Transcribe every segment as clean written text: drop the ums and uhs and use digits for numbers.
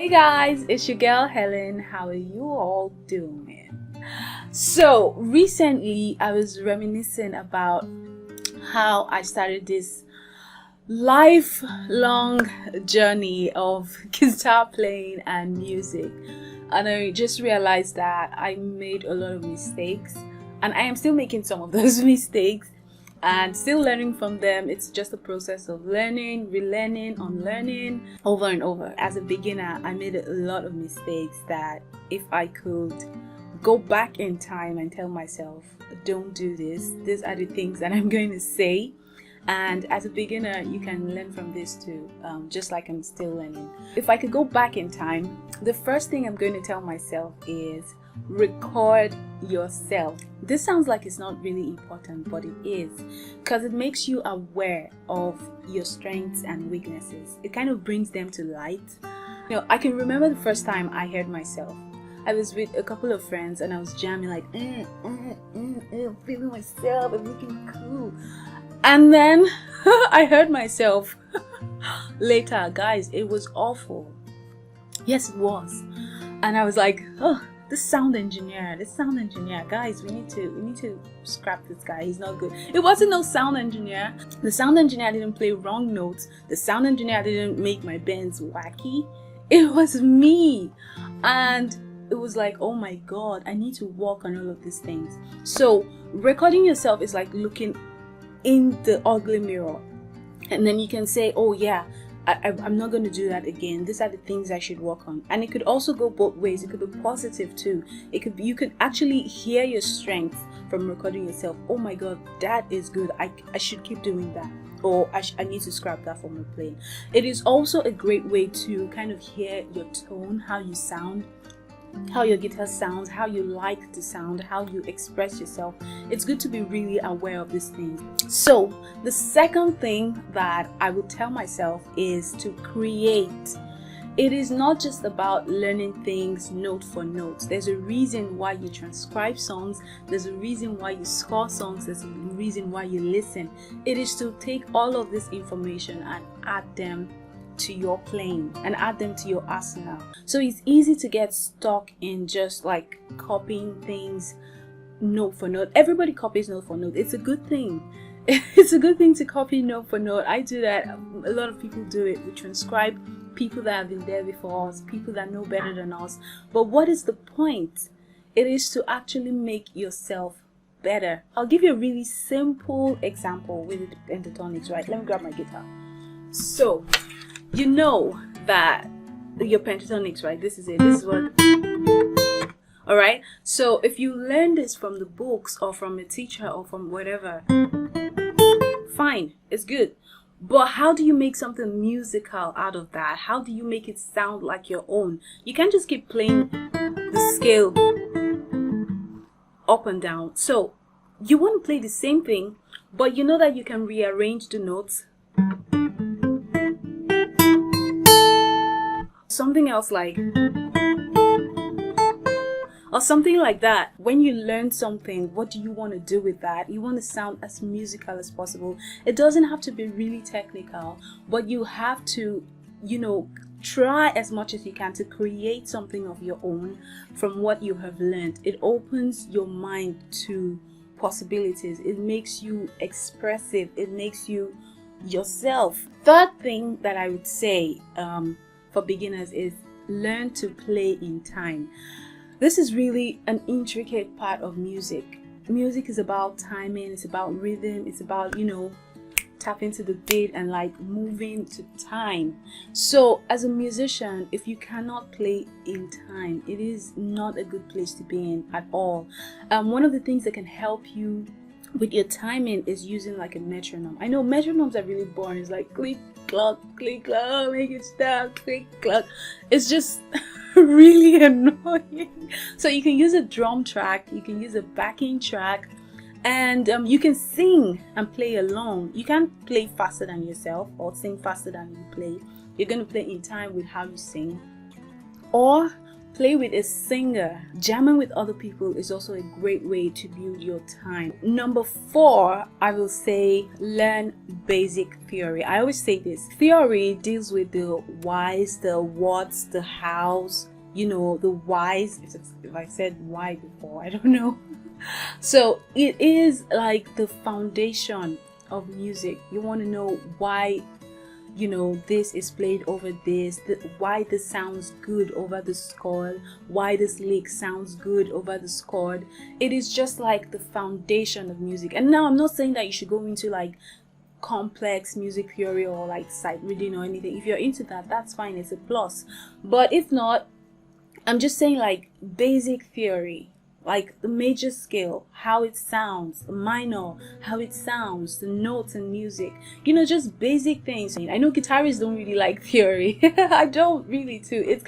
Guys, it's your girl Helen. How are you all doing? So recently I was reminiscing about how I started this lifelong journey of guitar playing and music, and I just realized that I made a lot of mistakes, and I am still making some of those mistakes and still learning from them. It's just a process of learning, relearning, unlearning over and over. As a beginner, I made a lot of mistakes that if I could go back in time and tell myself, don't do this, these are the things that I'm going to say. And as a beginner, you can learn from this too, just like I'm still learning. If I could go back in time, the first thing I'm going to tell myself is record yourself. This sounds like it's not really important, but it is, because it makes you aware of your strengths and weaknesses. It kind of brings them to light. I can remember the first time I heard myself. I was with a couple of friends and I was jamming like I'm feeling myself, I'm looking cool. And then I heard myself later. Guys, it was awful. Yes, it was. And I was like, oh, this sound engineer, guys, we need to scrap this guy. He's not good. It wasn't no sound engineer. The sound engineer didn't play wrong notes. The sound engineer didn't make my bends wacky. It was me. And it was like, oh my God, I need to work on all of these things. So recording yourself is like looking in the ugly mirror, and then you can say, oh yeah, I'm not going to do that again. These are the things I should work on. And it could also go both ways. It could be positive too. It could be, you could actually hear your strengths from recording yourself. Oh my God, that is good. I should keep doing that. Or I need to scrap that from my playing. It is also a great way to kind of hear your tone, how you sound, how your guitar sounds, how you like to sound, how you express yourself. It's good to be really aware of these things. So the second thing that I would tell myself is to create. It is not just about learning things note for note. There's a reason why you transcribe songs. There's a reason why you score songs. There's a reason why you listen. It is to take all of this information and add them to your playing and add them to your arsenal. So it's easy to get stuck in just like copying things note for note. Everybody copies note for note. It's a good thing. It's a good thing to copy note for note. I do that. A lot of people do it. We transcribe people that have been there before us, people that know better than us. But what is the point? It is to actually make yourself better. I'll give you a really simple example with the pentatonics, right? Let me grab my guitar. So you know that your pentatonics, right? This is it. This is what. All right. So if you learn this from the books or from a teacher or from whatever, fine, it's good. But how do you make something musical out of that? How do you make it sound like your own? You can't just keep playing the scale up and down. So you want to play the same thing, but you know that you can rearrange the notes. Something else like, or something like that. When you learn something, what do you want to do with that? You want to sound as musical as possible. It doesn't have to be really technical, but you have to, try as much as you can to create something of your own from what you have learned. It opens your mind to possibilities. It makes you expressive. It makes you yourself. Third thing that I would say, for beginners is learn to play in time. This is really an intricate part of music. Music is about timing, it's about rhythm, it's about, tapping to the beat and like moving to time. So as a musician, if you cannot play in time, it is not a good place to be in at all. One of the things that can help you with your timing is using like a metronome. I know metronomes are really boring. It's like click, clock, make it stop, click, clock. It's just really annoying. So you can use a drum track, you can use a backing track, and you can sing and play along. You can't play faster than yourself or sing faster than you play. You're going to play in time with how you sing, or play with a singer. Jamming with other people is also a great way to build your time. Number 4, I will say learn basic theory. I always say this. Theory deals with the whys, the whats, the hows, you know, the whys. If I said why before, I don't know. So it is like the foundation of music. You want to know why, you know, this is played over this, why this sounds good over this chord, why this lick sounds good over this chord. It is just like the foundation of music. And now I'm not saying that you should go into like complex music theory or like sight reading or anything. If you're into that, that's fine, it's a plus. But if not, I'm just saying like basic theory, like the major scale, how it sounds, the minor, how it sounds, the notes and music, you know, just basic things. I know guitarists don't really like theory. I don't really too. It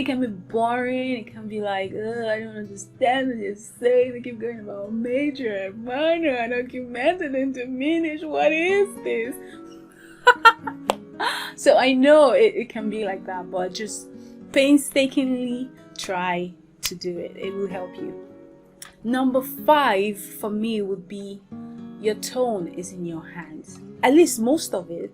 can be boring. It can be like, I don't understand what you're saying. They keep going about major and minor and augmented and diminished. What is this? So I know it can be like that, but just painstakingly try to do it. It will help you. Number 5 for me would be your tone is in your hands. At least most of it.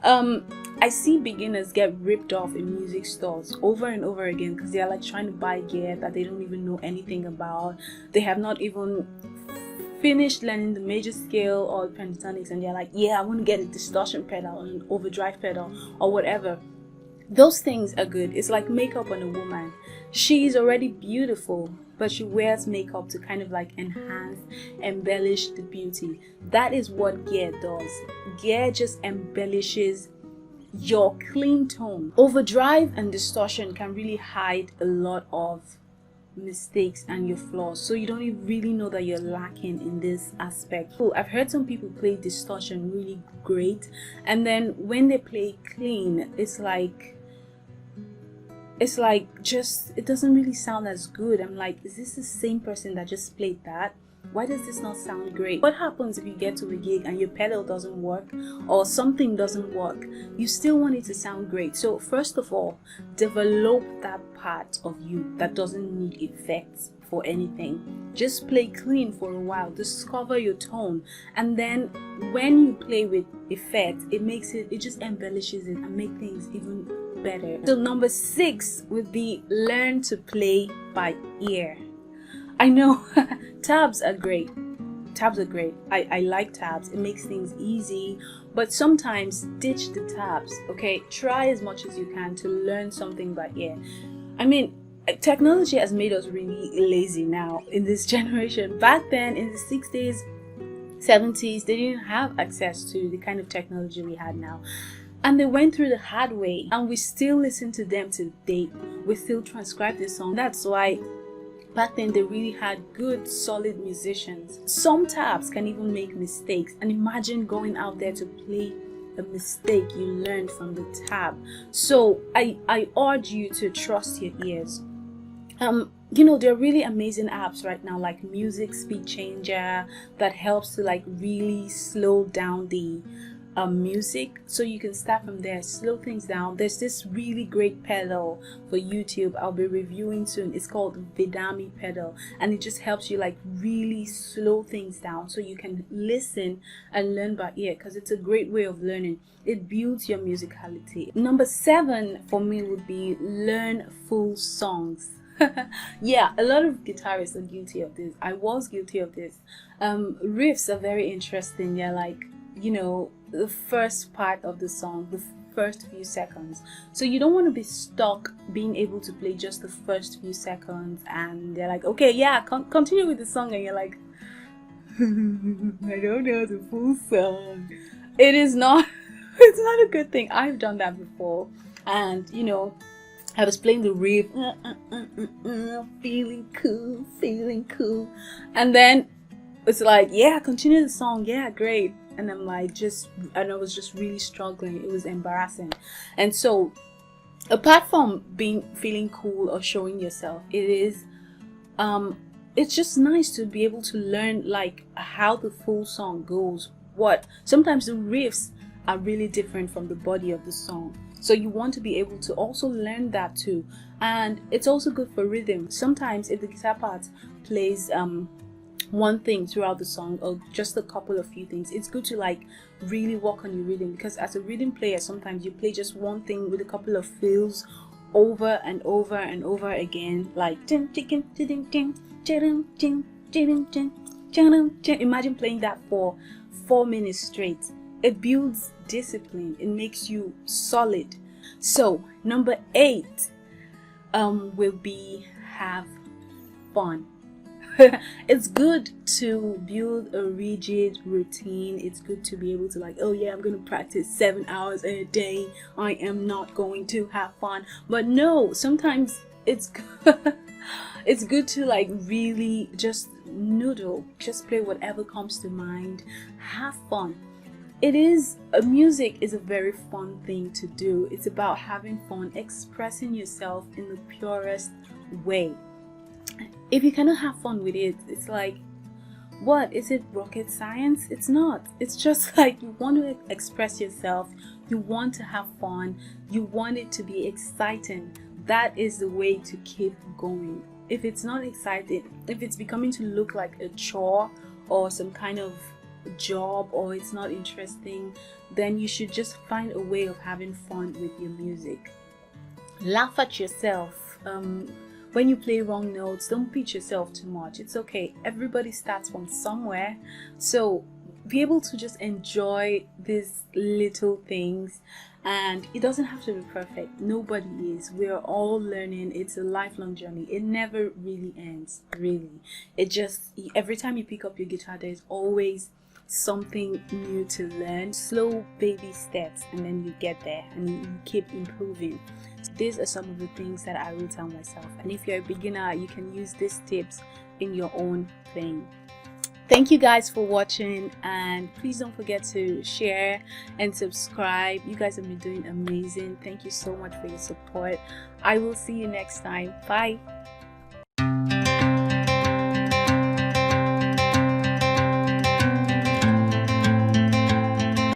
I see beginners get ripped off in music stores over and over again because they're like trying to buy gear that they don't even know anything about. They have not even finished learning the major scale or pentatonics, and they're like, yeah, I want to get a distortion pedal, an overdrive pedal, or whatever. Those things are good. It's like makeup on a woman. She's already beautiful, but she wears makeup to kind of like enhance, embellish the beauty. That is what gear does. Gear just embellishes your clean tone. Overdrive and distortion can really hide a lot of mistakes and your flaws, so you don't even really know that you're lacking in this aspect. I've heard some people play distortion really great, and then when they play clean, it's like just, it doesn't really sound as good. I'm like, is this the same person that just played that? Why does this not sound great? What happens if you get to a gig and your pedal doesn't work or something doesn't work? You still want it to sound great. So first of all, develop that part of you that doesn't need effects for anything. Just play clean for a while, discover your tone, and then when you play with effects, it just embellishes it and make things even better. So number 6 would be learn to play by ear. I know tabs are great. I like tabs. It makes things easy, but sometimes ditch the tabs. Okay, try as much as you can to learn something by ear. I mean, technology has made us really lazy now in this generation. Back then in the 60s, 70s, they didn't have access to the kind of technology we had now. And they went through the hard way, and we still listen to them to date. We still transcribe the song. That's why back then they really had good, solid musicians. Some tabs can even make mistakes, and imagine going out there to play a mistake you learned from the tab. So I urge you to trust your ears. You know, there are really amazing apps right now like Music Speed Changer that helps to like really slow down the music, so you can start from there, slow things down. There's this really great pedal for YouTube I'll be reviewing soon. It's called Vidami pedal, and it just helps you like really slow things down so you can listen and learn by ear, because it's a great way of learning. It builds your musicality. Number 7 for me would be learn full songs. Yeah, a lot of guitarists are guilty of this. I was guilty of this. Riffs are very interesting. They're like, you know, the first part of the song, the first few seconds. So you don't want to be stuck being able to play just the first few seconds, and they're like, okay, yeah, continue with the song, and you're like, I don't know the full song. It is not, it's not a good thing. I've done that before, and you know, I was playing the riff, feeling cool, and then it's like, yeah, continue the song, yeah, great. And I'm like, I was just really struggling. It was embarrassing. And so apart from feeling cool or showing yourself, it's just nice to be able to learn like how the full song goes. Sometimes the riffs are really different from the body of the song. So you want to be able to also learn that too. And it's also good for rhythm. Sometimes if the guitar part plays one thing throughout the song, or just a couple of few things, it's good to like really work on your rhythm, because as a rhythm player sometimes you play just one thing with a couple of fills over and over and over again, like imagine playing that for 4 minutes straight. It builds discipline, it makes you solid. So number 8 will be have fun. It's good to build a rigid routine. It's good to be able to like, oh yeah, I'm going to practice 7 hours a day, I am not going to have fun. But no, sometimes it's good. It's good to like really just noodle, just play whatever comes to mind, have fun. Music is a very fun thing to do. It's about having fun, expressing yourself in the purest way. If you cannot have fun with it, it's like, what is it, rocket science? It's not. It's just like you want to express yourself, you want to have fun, you want it to be exciting. That is the way to keep going. If it's not exciting, if it's becoming to look like a chore or some kind of job, or it's not interesting, then you should just find a way of having fun with your music. Laugh at yourself. When you play wrong notes, don't beat yourself too much. It's okay. Everybody starts from somewhere. So be able to just enjoy these little things, and it doesn't have to be perfect. Nobody is. We're all learning. It's a lifelong journey. It never really ends, really. It just, every time you pick up your guitar, there's always something new to learn. Slow baby steps, and then you get there and you keep improving. These are some of the things that I will tell myself, and if you're a beginner, you can use these tips in your own playing. Thank you guys for watching, and please don't forget to share and subscribe. You guys have been doing amazing. Thank you so much for your support. I will see you next time. Bye.